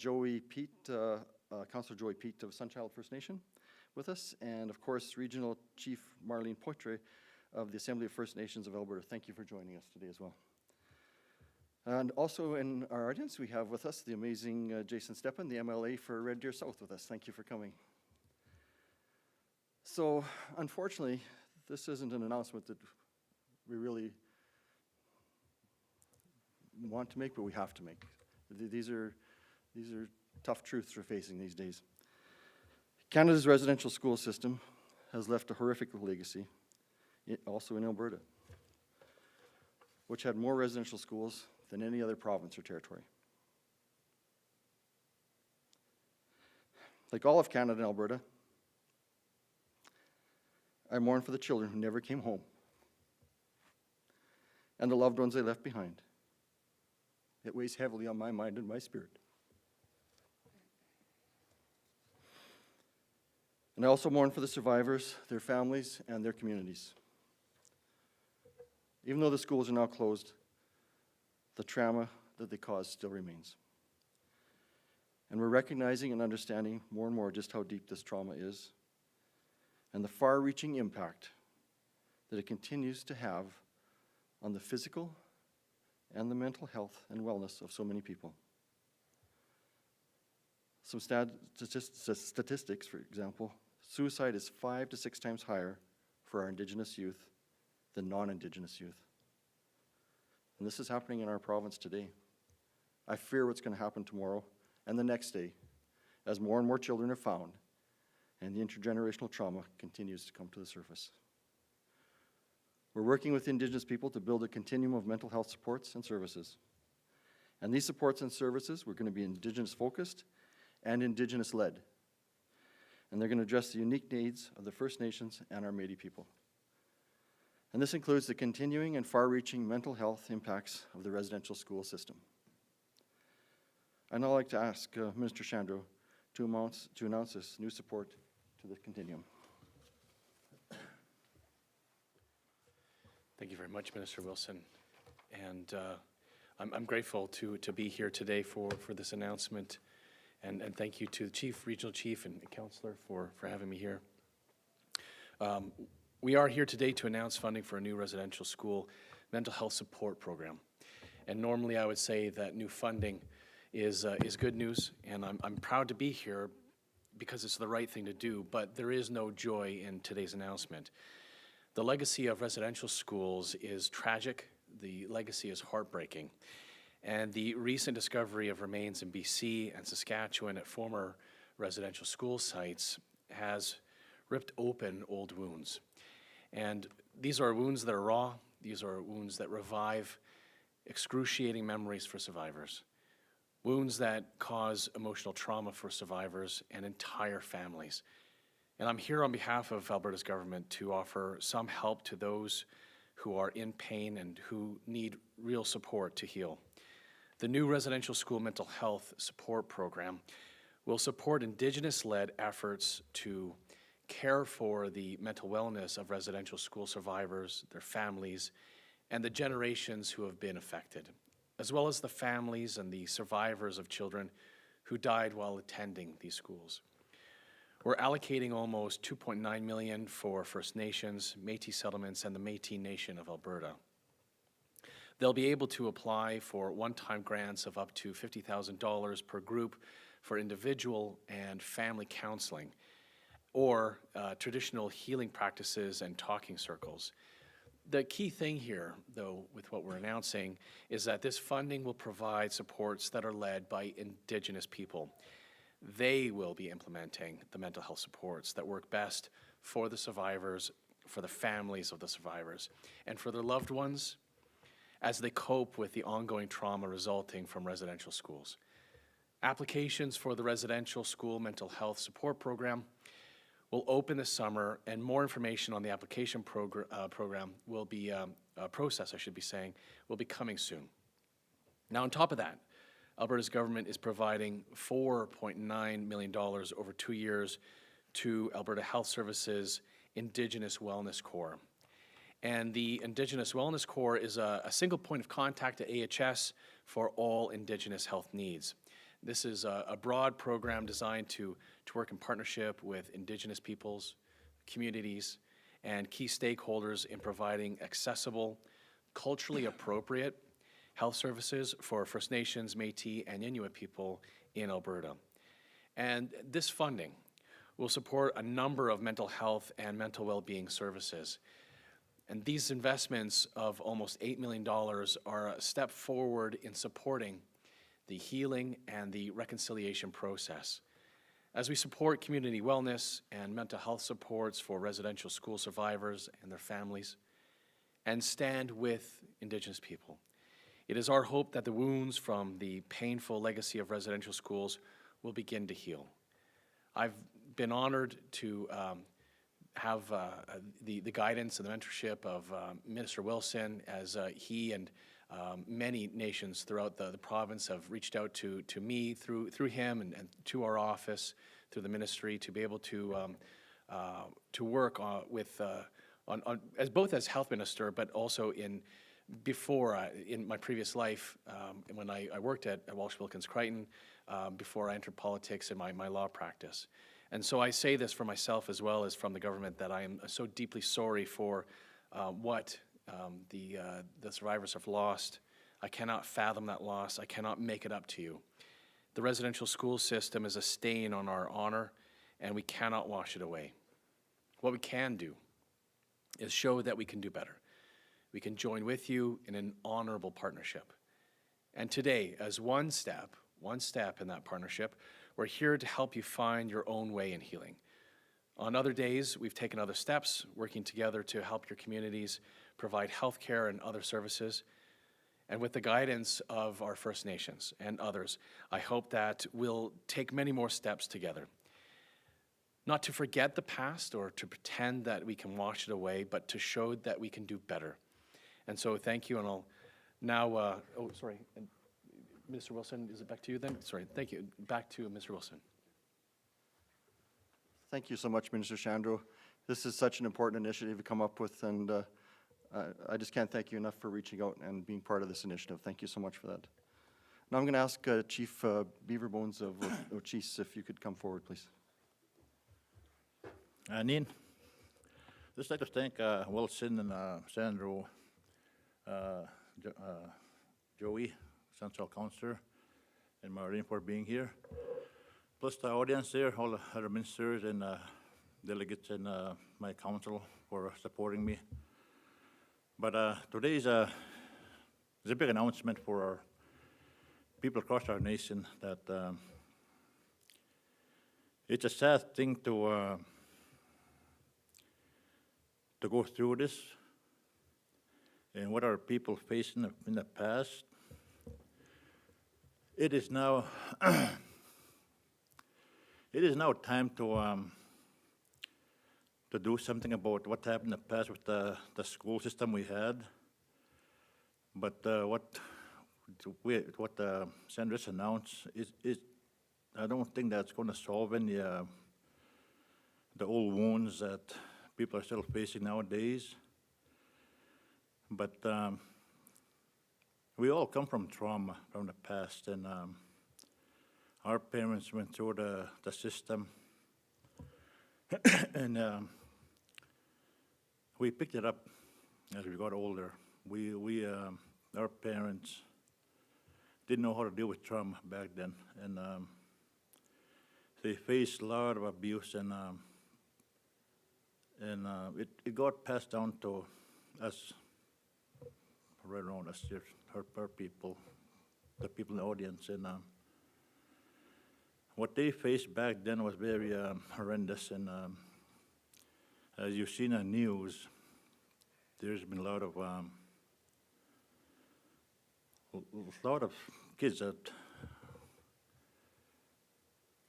Councillor Joey Pete of Sunchild First Nation with us, and of course, Regional Chief Marlene Poitre of the Assembly of First Nations of Alberta. Thank you for joining us today as well. And also in our audience, we have with us the amazing Jason Steppen, the MLA for Red Deer South with us. Thank you for coming. So, unfortunately, this isn't an announcement that we really want to make, but we have to make. These are tough truths we're facing these days. Canada's residential school system has left a horrific legacy, also in Alberta, which had more residential schools than any other province or territory. Like all of Canada and Alberta, I mourn for the children who never came home and the loved ones they left behind. It weighs heavily on my mind and my spirit. And I also mourn for the survivors, their families, and their communities. Even though the schools are now closed, the trauma that they caused still remains. And we're recognizing and understanding more and more just how deep this trauma is and the far-reaching impact that it continues to have on the physical and the mental health and wellness of so many people. Some statistics, for example, suicide is 5 to 6 times higher for our Indigenous youth than non-Indigenous youth. And this is happening in our province today. I fear what's going to happen tomorrow and the next day as more and more children are found and the intergenerational trauma continues to come to the surface. We're working with Indigenous people to build a continuum of mental health supports and services. And these supports and services were going to be Indigenous focused and Indigenous led. And they're going to address the unique needs of the First Nations and our Métis people. And this includes the continuing and far-reaching mental health impacts of the residential school system. I'd now like to ask Minister Shandro to announce this new support to the continuum. Thank you very much, Minister Wilson. And I'm grateful to be here today for this announcement. And thank you to the Chief, Regional Chief, and Councillor for having me here. We are here today to announce funding for a new residential school mental health support program. And normally I would say that new funding is good news, and I'm proud to be here because it's the right thing to do, but there is no joy in today's announcement. The legacy of residential schools is tragic. The legacy is heartbreaking. And the recent discovery of remains in BC and Saskatchewan at former residential school sites has ripped open old wounds. And these are wounds that are raw. These are wounds that revive excruciating memories for survivors. Wounds that cause emotional trauma for survivors and entire families. And I'm here on behalf of Alberta's government to offer some help to those who are in pain and who need real support to heal. The new residential school mental health support program will support Indigenous-led efforts to care for the mental wellness of residential school survivors, their families, and the generations who have been affected, as well as the families and the survivors of children who died while attending these schools. We're allocating almost $2.9 million for First Nations, Métis settlements, and the Métis Nation of Alberta. They'll be able to apply for one-time grants of up to $50,000 per group for individual and family counseling, or traditional healing practices and talking circles. The key thing here, though, with what we're announcing, is that this funding will provide supports that are led by Indigenous people. They will be implementing the mental health supports that work best for the survivors, for the families of the survivors, and for their loved ones as they cope with the ongoing trauma resulting from residential schools. Applications for the residential school mental health support program will open this summer, and more information on the application program will be, process, I should be saying, will be coming soon. Now, on top of that, Alberta's government is providing $4.9 million over 2 years to Alberta Health Services Indigenous Wellness Corps. And the Indigenous Wellness Corps is a single point of contact at AHS for all Indigenous health needs. This is a broad program designed to work in partnership with Indigenous peoples, communities, and key stakeholders in providing accessible, culturally appropriate health services for First Nations, Métis, and Inuit people in Alberta. And this funding will support a number of mental health and mental well-being services. And these investments of almost $8 million are a step forward in supporting the healing and the reconciliation process. As we support community wellness and mental health supports for residential school survivors and their families, and stand with Indigenous people, it is our hope that the wounds from the painful legacy of residential schools will begin to heal. I've been honored to have the guidance and the mentorship of Minister Wilson as he and many nations throughout the province have reached out to me through him and to our office, through the ministry, to be able to work with as both as health minister, but also in my previous life when I worked at Walsh Wilkins Crichton before I entered politics in my law practice. And so I say this for myself as well as from the government, that I am so deeply sorry for what the survivors have lost. I cannot fathom that loss. I cannot make it up to you. The residential school system is a stain on our honor, and we cannot wash it away. What we can do is show that we can do better. We can join with you in an honorable partnership. And today, as one step in that partnership, we're here to help you find your own way in healing. On other days, we've taken other steps, working together to help your communities provide health care and other services. And with the guidance of our First Nations and others, I hope that we'll take many more steps together. Not to forget the past or to pretend that we can wash it away, but to show that we can do better. And so thank you, and I'll now, Minister Wilson, is it back to you then? Sorry, thank you. Back to Mr. Wilson. Thank you so much, Minister Shandro. This is such an important initiative to come up with, and I just can't thank you enough for reaching out and being part of this initiative. Thank you so much for that. Now I'm going to ask Chief Beaverbones of Ochis if you could come forward, please. Neen, just like to thank Wilson and Sandro, Joey, Central Councillor, and Maureen for being here. Plus the audience there, all the other ministers and delegates and my council for supporting me. But today is a big announcement for our people across our nation that it's a sad thing to go through this and what our people faced in the past. It is now time to do something about what happened in the past with the school system we had. But what Senator just announced is I don't think that's going to solve any the old wounds that people are still facing nowadays. But we all come from trauma from the past, and our parents went through the system, and we picked it up as we got older. Our parents didn't know how to deal with trauma back then, and they faced a lot of abuse, and it got passed down to us, right around us here, our people, the people in the audience, and what they faced back then was very horrendous, and as you've seen on news, there's been a lot of kids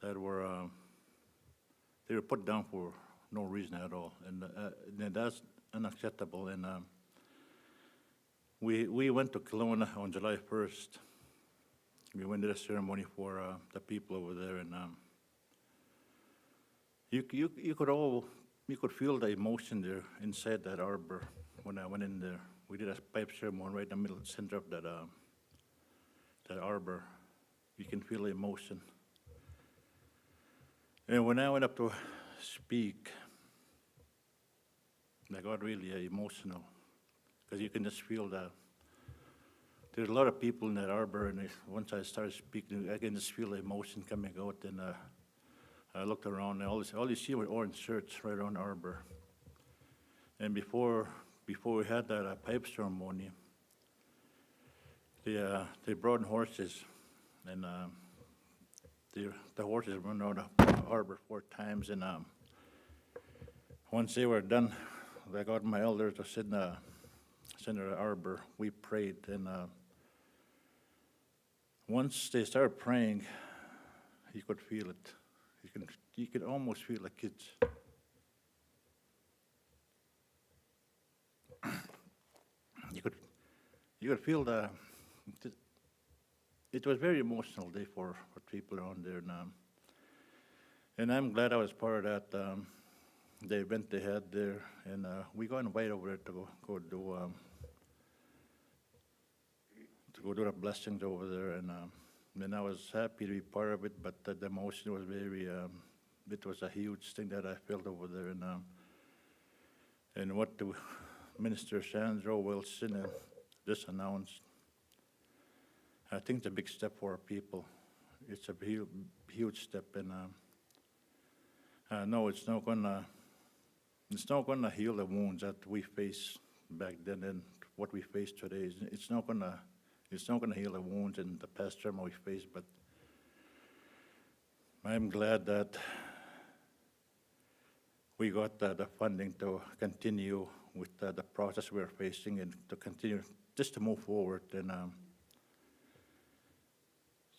that were they were put down for no reason at all, and that's unacceptable. And we went to Kelowna on July 1st. We went to the ceremony for the people over there, and you could feel the emotion there inside that arbor when I went in there. We did a pipe ceremony right in the middle, center of that arbor. you can feel the emotion. And when I went up to speak, I got really emotional, because you can just feel that there's a lot of people in that arbor, and once I started speaking, I can just feel the emotion coming out, and I looked around, and all you see were orange shirts right around the arbor. And before we had that pipe ceremony, they brought in horses, and the horses run around the harbor 4 times, and once they were done, I got my elders to sit in the center of the arbor. We prayed, and once they started praying, you could feel it. You could almost feel the kids. You could feel it was very emotional day for people around there, and I'm glad I was part of that. The event they had there, and we got invited over there to go do the blessings over there, and I was happy to be part of it. But the emotion was very, it was a huge thing that I felt over there, and what the Minister Sandro Wilson just announced, I think it's a big step for our people. It's a huge step, and no, it's not gonna heal the wounds that we faced back then and what we face today. It's not gonna heal the wounds in the past term we faced, but I'm glad that we got the funding to continue with the process we're facing, and to continue just to move forward, and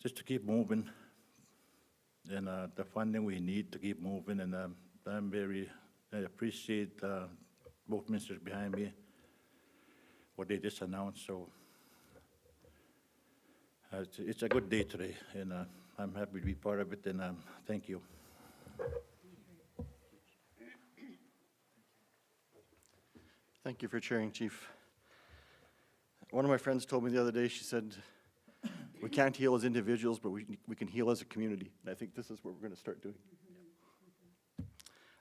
just to keep moving, and the funding we need to keep moving. And I appreciate both ministers behind me, what they just announced. So it's a good day today, and I'm happy to be part of it, and thank you. Thank you for sharing, Chief. One of my friends told me the other day, she said, we can't heal as individuals, but we can heal as a community. And I think this is what we're going to start doing.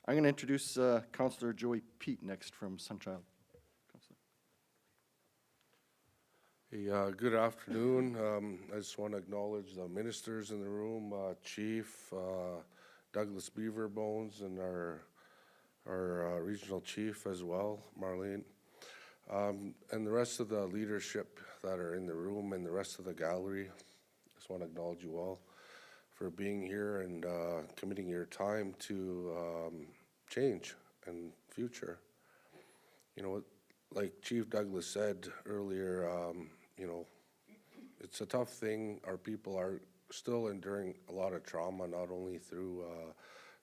I'm going to introduce Councillor Joey Pete next from Sunchild. Hey, good afternoon. I just want to acknowledge the ministers in the room, Chief Douglas Beaverbones, and our regional chief as well, Marlene, and the rest of the leadership that are in the room and the rest of the gallery. Just want to acknowledge you all for being here and committing your time to change and future. You know, like Chief Douglas said earlier, you know, it's a tough thing. Our people are still enduring a lot of trauma, not only through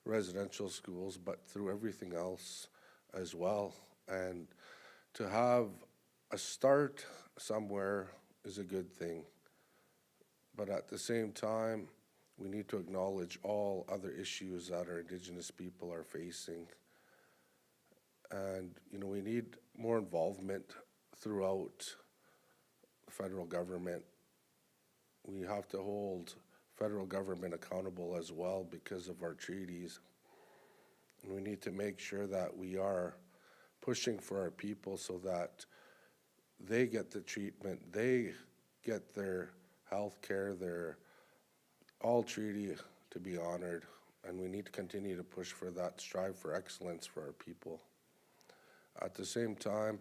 residential schools, but through everything else as well. And to have a start somewhere is a good thing. But at the same time, we need to acknowledge all other issues that our Indigenous people are facing. And, you know, we need more involvement throughout the federal government. We have to hold federal government accountable as well because of our treaties. And we need to make sure that we are pushing for our people so that they get the treatment, they get their health care, their all treaty to be honored. And we need to continue to push for that, strive for excellence for our people. At the same time,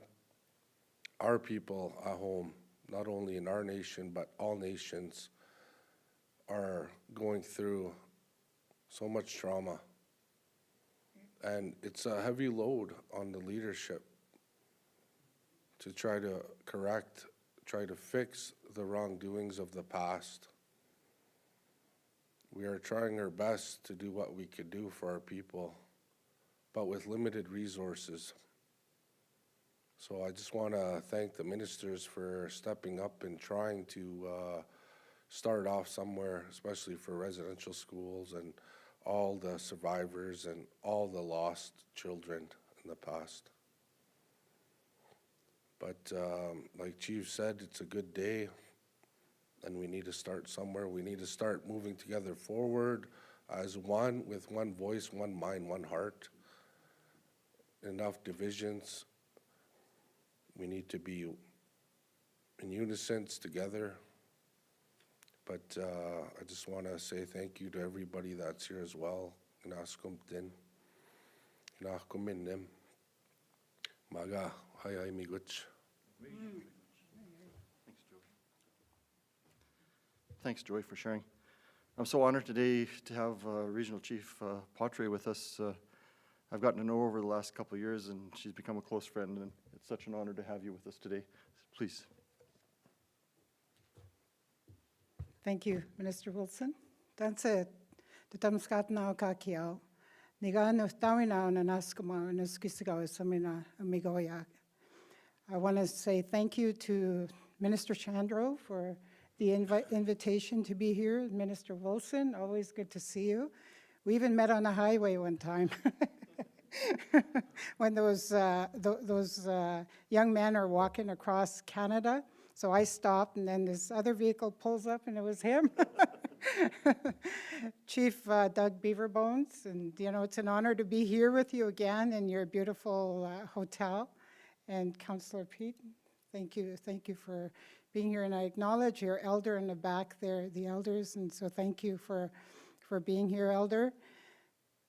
our people at home, not only in our nation, but all nations, are going through so much trauma. And it's a heavy load on the leadership to try to correct, try to fix the wrongdoings of the past. We are trying our best to do what we could do for our people, but with limited resources. So I just want to thank the ministers for stepping up and trying to start off somewhere, especially for residential schools and all the survivors and all the lost children in the past. But like Chief said, it's a good day. and we need to start somewhere. We need to start moving together forward as one, with one voice, one mind, one heart. Enough divisions. We need to be in unison together. But I just want to say thank you to everybody that's here as well. Inaskum din, inakum minnem, maga hayay miguch. Thanks, Joey, for sharing. I'm so honored today to have Regional Chief Patre with us. I've gotten to know her over the last couple of years, and she's become a close friend, and it's such an honor to have you with us today. Please. Thank you, Minister Wilson. That's it. The Tamskat now kakiao. Niga no tawina na naskama na skisigaw samina amigoya. I want to say thank you to Minister Chandro for the invitation to be here. Minister Wilson, always good to see you. We even met on the highway one time when those young men are walking across Canada. So I stopped, and then this other vehicle pulls up, and it was him. Chief Doug Beaverbones, and you know, it's an honor to be here with you again in your beautiful hotel. And Councillor Pete, thank you for being here, and I acknowledge your elder in the back there, the elders, and so thank you for being here, elder.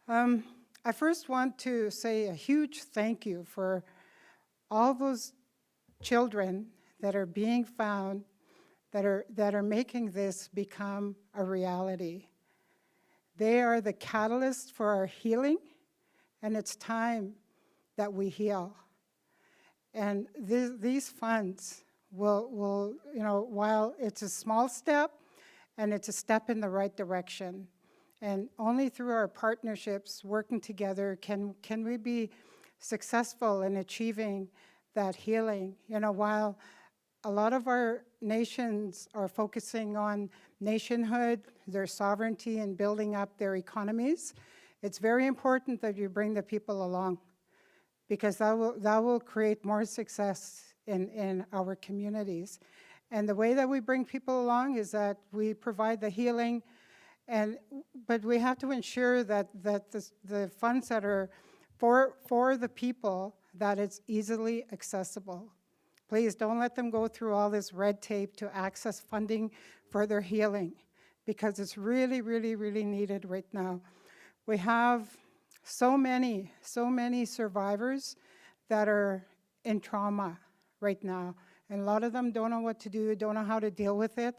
I first want to say a huge thank you for all those children that are being found, that are making this become a reality. They are the catalyst for our healing, and it's time that we heal. And these funds will, you know, while it's a small step, and it's a step in the right direction, and only through our partnerships, working together, can we be successful in achieving that healing. You know, while a lot of our nations are focusing on nationhood, their sovereignty, and building up their economies, it's very important that you bring the people along, because that will create more success in our communities. And the way that we bring people along is that we provide the healing, but we have to ensure that the funds that are for the people, that it's easily accessible. Please don't let them go through all this red tape to access funding for their healing, because it's really, really, really needed right now. We have so many survivors that are in trauma right now, and a lot of them don't know what to do, don't know how to deal with it,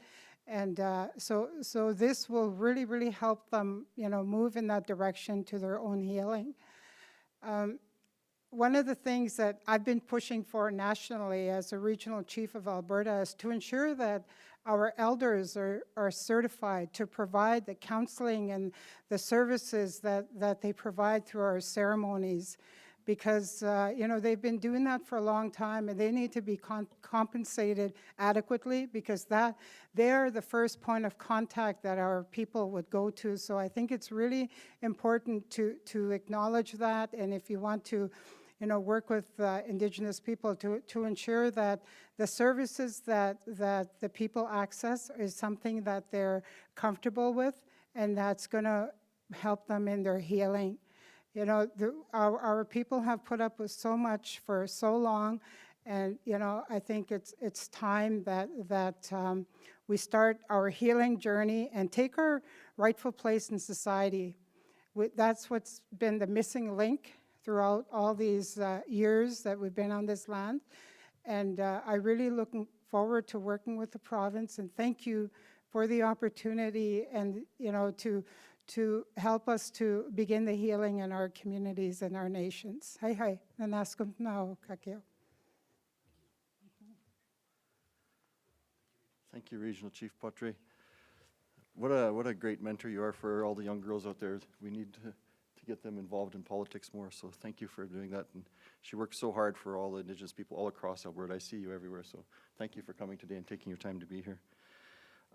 and so this will really, really help them, you know, move in that direction to their own healing. One of the things that I've been pushing for nationally as a regional chief of Alberta is to ensure that our elders are certified to provide the counseling and the services that they provide through our ceremonies, because you know, they've been doing that for a long time, and they need to be compensated adequately, because they're the first point of contact that our people would go to. So I think it's really important to acknowledge that, and if you want to, you know, work with Indigenous people to ensure that the services that the people access is something that they're comfortable with, and that's going to help them in their healing. You know, our people have put up with so much for so long, and you know, I think it's time that we start our healing journey and take our rightful place in society. That's what's been the missing link throughout all these years that we've been on this land, and I really looking forward to working with the province, and thank you for the opportunity, and you know, to help us to begin the healing in our communities and our nations. Hi, nanaskum now, kakeo. Thank you, Regional Chief Patre. What a great mentor you are for all the young girls out there. We need to get them involved in politics more, so thank you for doing that. And she works so hard for all the Indigenous people all across Alberta. I see you everywhere, so thank you for coming today and taking your time to be here.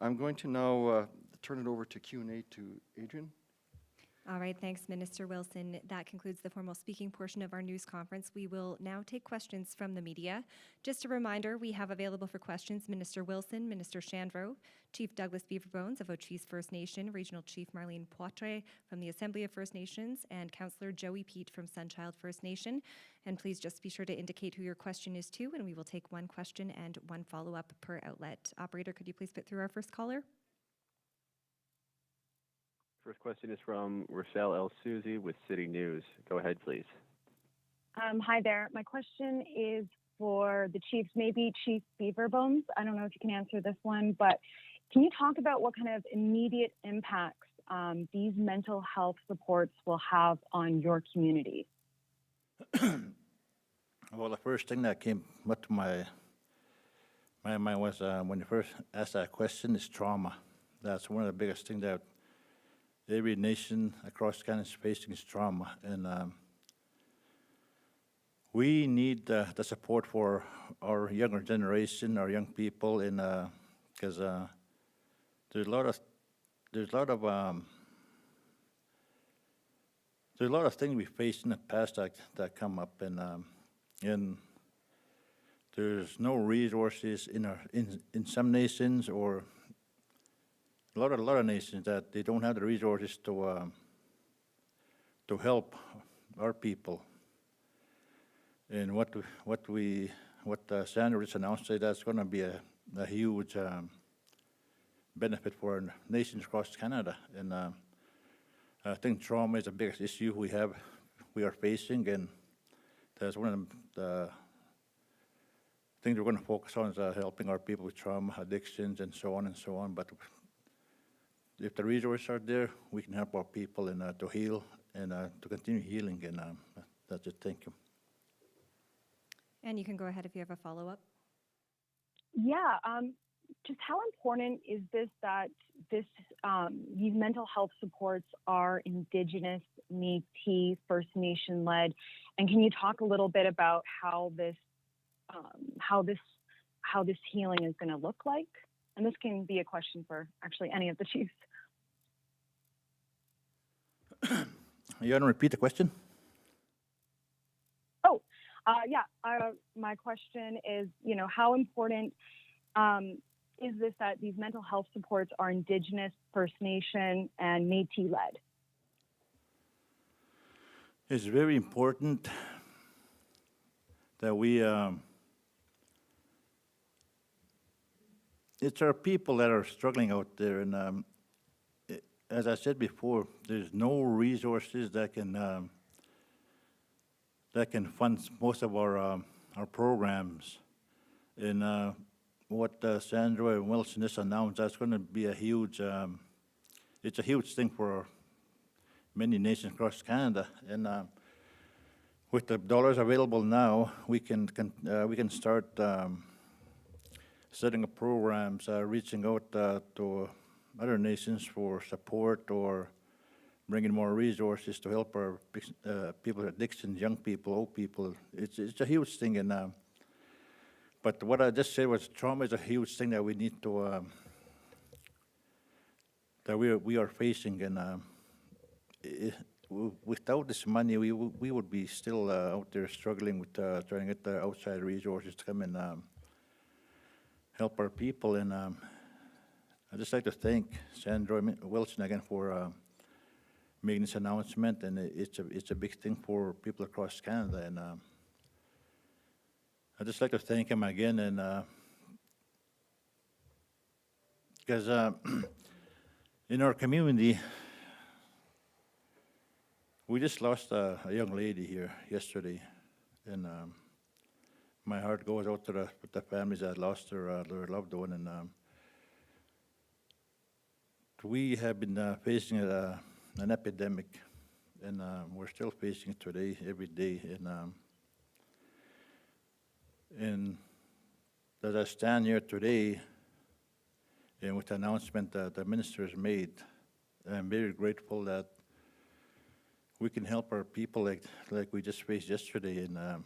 I'm going to now turn it over to Q&A to Adrian. All right, thanks, Minister Wilson. That concludes the formal speaking portion of our news conference. We will now take questions from the media. Just a reminder, we have available for questions Minister Wilson, Minister Chandro, Chief Douglas Beaverbones of Ochese First Nation, Regional Chief Marlene Poitre from the Assembly of First Nations, and Councillor Joey Pete from Sunchild First Nation. And please just be sure to indicate who your question is to, and we will take one question and one follow-up per outlet. Operator, could you please put through our first caller? First question is from Rochelle L. Suzy with City News. Go ahead, please. Hi there. My question is for the chiefs, maybe Chief Beaverbones. I don't know if you can answer this one, but can you talk about what kind of immediate impacts these mental health supports will have on your community? Well, the first thing that came up to my mind was when you first asked that question is trauma. That's one of the biggest things that every nation across Canada is facing is trauma, and we need the support for our younger generation, our young people, and because there's a lot of things we faced in the past that come up, and there's no resources in some nations, or a lot of nations that they don't have the resources to help our people. And what Sandra just announced today, that's going to be a huge benefit for nations across Canada. And I think trauma is the biggest issue we are facing, and that's one of the things we're going to focus on is helping our people with trauma, addictions, and so on and so on. But if the resources are there, we can help our people and to heal and to continue healing. And that's it. Thank you. And you can go ahead if you have a follow-up. Yeah, just how important is this that these mental health supports are Indigenous, Métis, First Nation led, and can you talk a little bit about how this healing is going to look like? And this can be a question for actually any of the chiefs. You want to repeat the question? Oh, yeah. My question is, how important is this that these mental health supports are Indigenous, First Nation, and Métis led? It's very important that we, it's our people that are struggling out there, and as I said before, there's no resources that can fund most of our programs. And what Sandra and Wilson just announced, that's going to be a huge, it's a huge thing for many nations across Canada. And with the dollars available now, we can start setting up programs, reaching out to other nations for support, or bringing more resources to help our people with addictions, young people, old people. It's a huge thing. And but what I just said was trauma is a huge thing that we need to that we are facing. And without this money, we would be still out there struggling with trying to get the outside resources to come and help our people. And I'd just like to thank Sandra Wilson again for making this announcement, and it's a big thing for people across Canada. And I'd just like to thank him again, and because in our community, we just lost a young lady here yesterday, and my heart goes out to the families that lost their loved one. And we have been facing an epidemic, and we're still facing it today, every day. And as I stand here today, and with the announcement that the minister has made, I'm very grateful that we can help our people like we just faced yesterday. And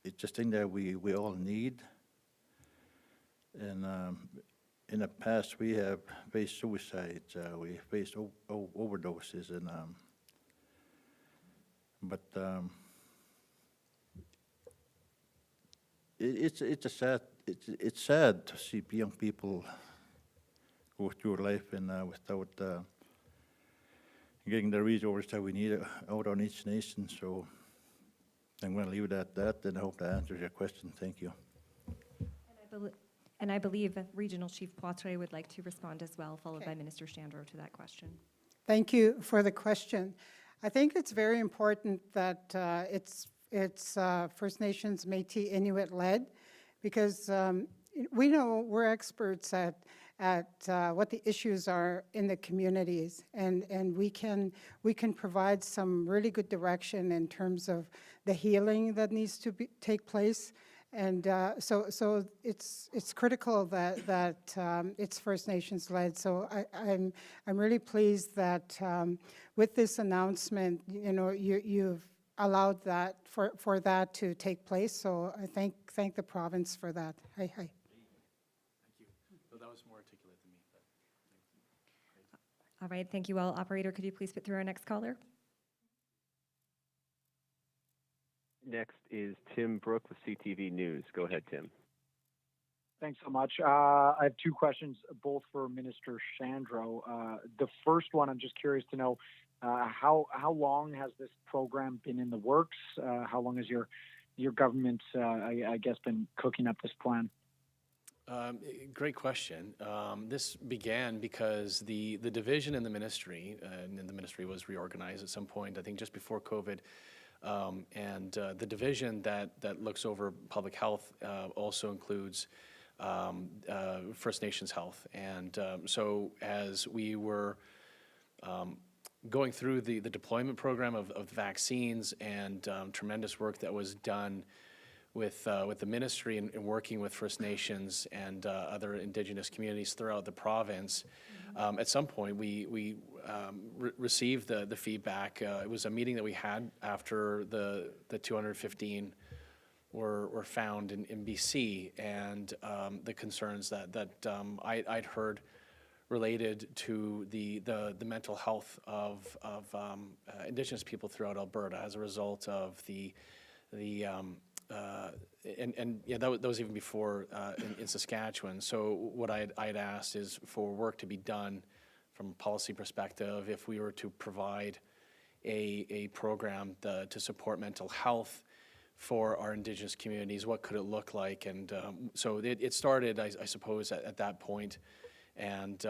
it's just a thing that we all need. And in the past, we have faced suicides, we faced overdoses, and, but it's sad to see young people go through life and without getting the resources that we need out on each nation. So I'm going to leave it at that, and I hope that answers your question. Thank you. And I believe that Regional Chief Poitras would like to respond as well, followed by Minister Shandro to that question. Thank you for the question. I think it's very important that it's First Nations, Métis, Inuit led, because we know we're experts at what the issues are in the communities, and we can provide some really good direction in terms of the healing that needs to take place. And so it's critical that it's First Nations led. So I'm really pleased that with this announcement, you know, you've allowed that for that to take place. So I thank the province for that. Hi. Thank you. So that was more articulate than me. All right, thank you all. Operator, could you please put through our next caller? Next is Tim Brook with CTV News. Go ahead, Tim. Thanks so much. I have two questions, both for Minister Shandro. The first one, I'm just curious to know, how long has this program been in the works? How long has your government, I guess, been cooking up this plan? Great question. This began because the division in the ministry, and the ministry was reorganized at some point, I think just before COVID, and the division that looks over public health also includes First Nations health. And so as we were going through the deployment program of vaccines and tremendous work that was done with the ministry and working with First Nations and other Indigenous communities throughout the province, at some point we received the feedback. It was a meeting that we had after the 215 were found in BC, and the concerns that I'd heard related to the mental health of Indigenous people throughout Alberta as a result of and yeah, that was even before in Saskatchewan. So what I'd asked is for work to be done from a policy perspective, if we were to provide a program to support mental health for our Indigenous communities, what could it look like? And so it started, I suppose, at that point. And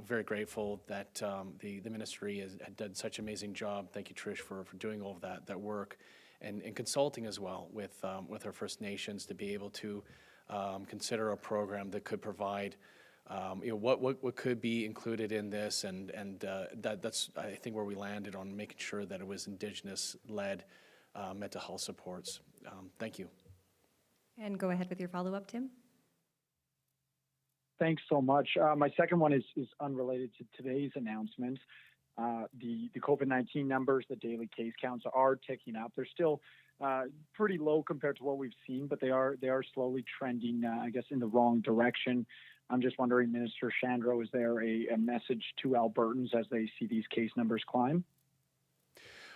very grateful that the ministry had done such an amazing job. Thank you, Trish, for doing all of that work. And consulting as well with our First Nations to be able to consider a program that could provide, what could be included in this, and that's I think where we landed on making sure that it was Indigenous-led mental health supports. Thank you. And go ahead with your follow-up, Tim. Thanks so much. My second one is unrelated to today's announcement. The COVID-19 numbers, the daily case counts are ticking up. They're still pretty low compared to what we've seen, but they are slowly trending, I guess, in the wrong direction. I'm just wondering, Minister Shandro, is there a message to Albertans as they see these case numbers climb?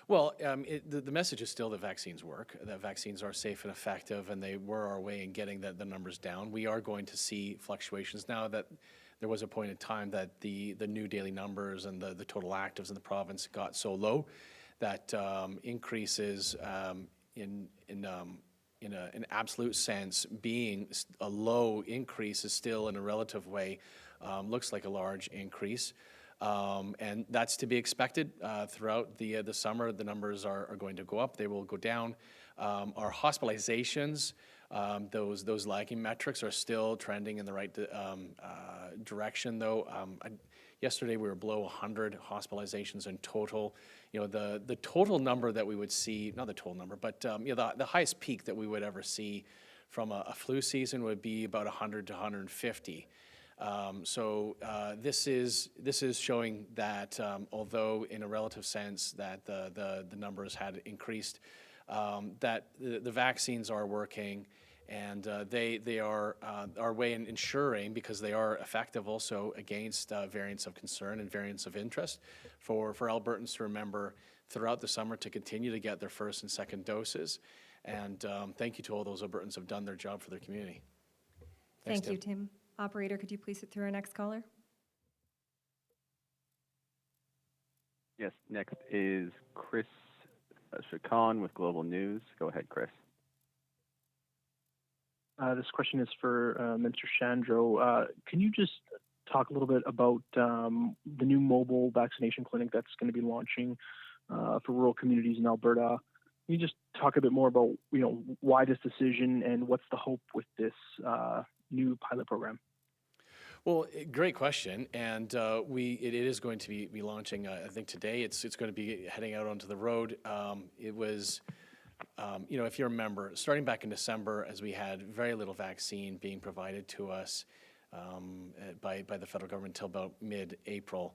Well, the message is still that vaccines work, that vaccines are safe and effective, and they were our way in getting the numbers down. We are going to see fluctuations now that there was a point in time that the new daily numbers and the total actives in the province got so low that increases in an absolute sense, being a low increase is still in a relative way looks like a large increase. And that's to be expected throughout the summer. The numbers are going to go up. They will go down. Our hospitalizations, those lagging metrics are still trending in the right direction, though. Yesterday we were below 100 hospitalizations in total. The total number that we would see, not the total number, but the highest peak that we would ever see from a flu season would be about 100 to 150. So this is showing that although in a relative sense that the numbers had increased, that the vaccines are working, And they are our way in ensuring, because they are effective also against variants of concern and variants of interest, for Albertans to remember throughout the summer to continue to get their first and second doses. And thank you to all those Albertans who have done their job for their community. Thanks, Thank you, Tim. Operator, could you please sit through our next caller? Yes, next is Chris Chacon with Global News. Go ahead, Chris. This question is for Mr. Shandro. Can you just talk a little bit about the new mobile vaccination clinic that's going to be launching for rural communities in Alberta? Can you just talk a bit more about, why this decision and what's the hope with this new pilot program? Well, great question, and it is going to be launching. I think today it's going to be heading out onto the road. It was, if you remember, starting back in December, as we had very little vaccine being provided to us by the federal government until about mid-April.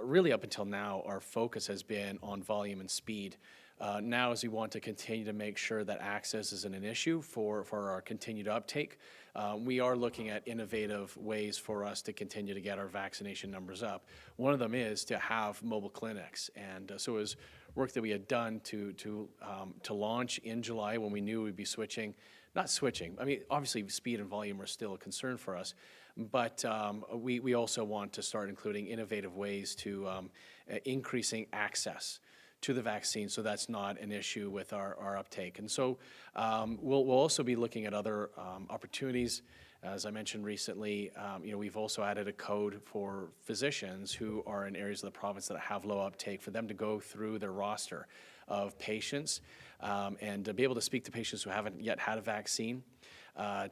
Really, up until now, our focus has been on volume and speed. Now, as we want to continue to make sure that access isn't an issue for our continued uptake, we are looking at innovative ways for us to continue to get our vaccination numbers up. One of them is to have mobile clinics, and so it was work that we had done to launch in July when we knew we'd be switching. Not switching. I mean, obviously, speed and volume are still a concern for us, but we also want to start including innovative ways to increasing access to the vaccine, so that's not an issue with our uptake. And so we'll also be looking at other opportunities. As I mentioned recently, we've also added a code for physicians who are in areas of the province that have low uptake, for them to go through their roster of patients and to be able to speak to patients who haven't yet had a vaccine,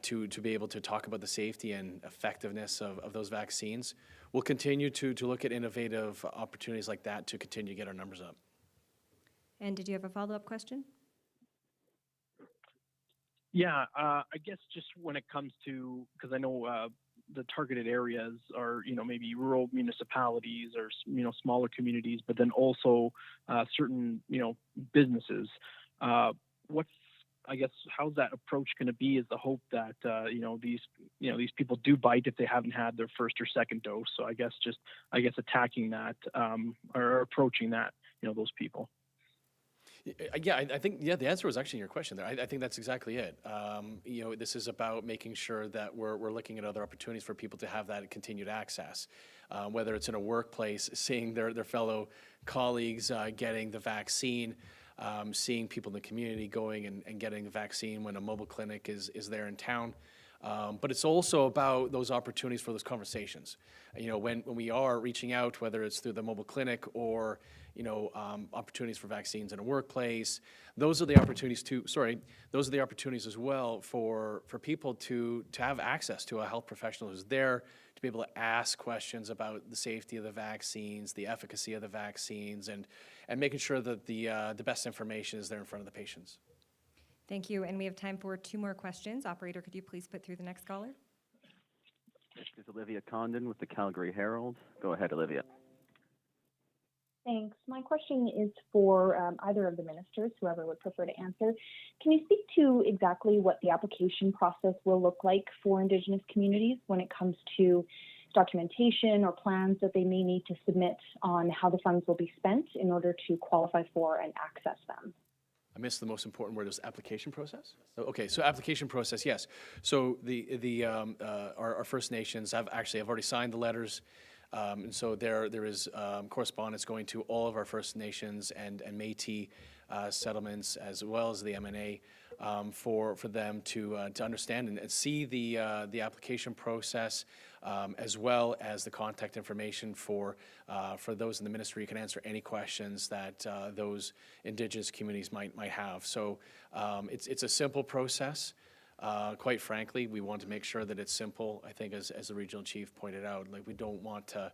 to be able to talk about the safety and effectiveness of those vaccines. We'll continue to look at innovative opportunities like that to continue to get our numbers up. And did you have a follow-up question? Yeah, I guess just when it comes to, because I know the targeted areas are, maybe rural municipalities or, smaller communities, but then also certain, businesses. How's that approach going to be? Is the hope that, these people do bite if they haven't had their first or second dose? So I guess attacking that or approaching that, those people. Yeah, I think, the answer was actually in your question there. I think that's exactly it. This is about making sure that we're looking at other opportunities for people to have that continued access, whether it's in a workplace, seeing their fellow colleagues getting the vaccine, seeing people in the community going and getting the vaccine when a mobile clinic is there in town. But it's also about those opportunities for those conversations. When we are reaching out, whether it's through the mobile clinic or opportunities for vaccines in a workplace, those are the opportunities those are the opportunities as well for people to have access to a health professional who's there to be able to ask questions about the safety of the vaccines, the efficacy of the vaccines, and making sure that the best information is there in front of the patients. Thank you, and we have time for 2 more questions. Operator, could you please put through the next caller? This is Olivia Condon with the Calgary Herald. Go ahead, Olivia. Thanks. My question is for either of the ministers, whoever would prefer to answer. Can you speak to exactly what the application process will look like for Indigenous communities when it comes to documentation or plans that they may need to submit on how the funds will be spent in order to qualify for and access them? I missed the most important word, was application process? Okay, so application process, yes. So our First Nations have already signed the letters. And so there is correspondence going to all of our First Nations and Métis settlements, as well as the MNA, for them to understand and see the application process, as well as the contact information for those in the ministry who can answer any questions that those Indigenous communities might have. So it's a simple process. Quite frankly, we want to make sure that it's simple. I think, as the regional chief pointed out, we don't want to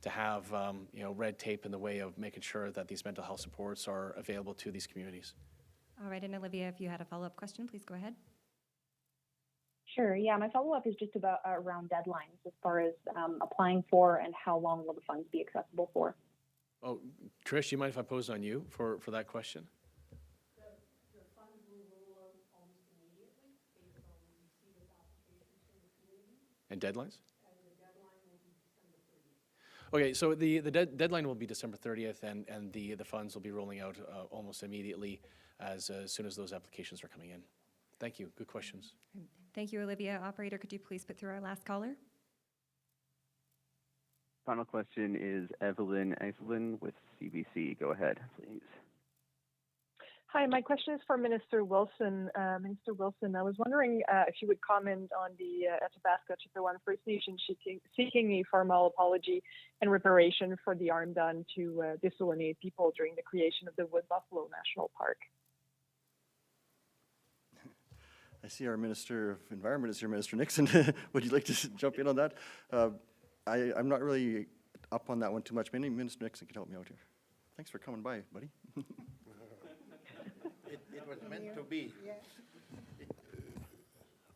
have red tape in the way of making sure that these mental health supports are available to these communities. All right, and Olivia, if you had a follow-up question, please go ahead. Sure. Yeah, my follow-up is just about around deadlines as far as applying for and how long will the funds be accessible for. Oh, Trish, you mind if I pose on you for that question? The funds will roll out almost immediately based on And deadlines? Okay, so the deadline will be December 30th, and the funds will be rolling out almost immediately as soon as those applications are coming in. Thank you. Good questions. Thank you, Olivia. Operator, could you please put through our last caller? Final question is Evelyn Eiselin with CBC. Go ahead, please. Hi, my question is for Minister Wilson. Minister Wilson, I was wondering if you would comment on the Athabasca Chippewa First Nation seeking a formal apology and reparation for the harm done to Dissoulinet people during the creation of the Wood Buffalo National Park. I see our Minister of Environment is here, Minister Nixon. Would you like to jump in on that? I'm not really up on that one too much. Maybe Minister Nixon can help me out here. Thanks for coming by, buddy. It was meant to be.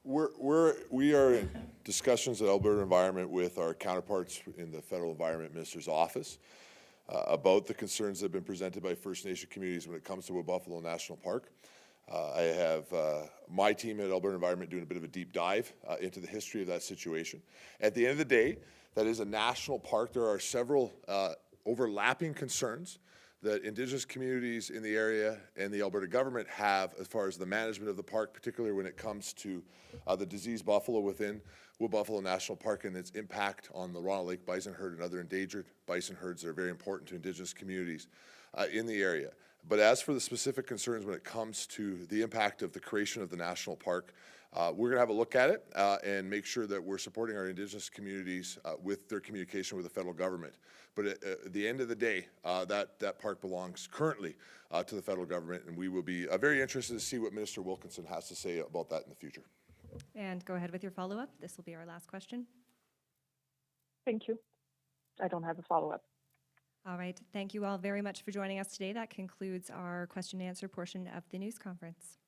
We are in discussions at Alberta Environment with our counterparts in the Federal Environment Minister's office about the concerns that have been presented by First Nation communities when it comes to Wood Buffalo National Park. I have my team at Alberta Environment doing a bit of a deep dive into the history of that situation. At the end of the day, that is a national park. There are several overlapping concerns that Indigenous communities in the area and the Alberta government have as far as the management of the park, particularly when it comes to the diseased buffalo within Wood Buffalo National Park and its impact on the Ronald Lake bison herd and other endangered bison herds that are very important to Indigenous communities in the area. But as for the specific concerns when it comes to the impact of the creation of the national park, we're going to have a look at it and make sure that we're supporting our Indigenous communities with their communication with the federal government. But at the end of the day, that park belongs currently to the federal government, and we will be very interested to see what Minister Wilkinson has to say about that in the future. And go ahead with your follow-up. This will be our last question. Thank you. I don't have a follow-up. All right. Thank you all very much for joining us today. That concludes our question and answer portion of the news conference.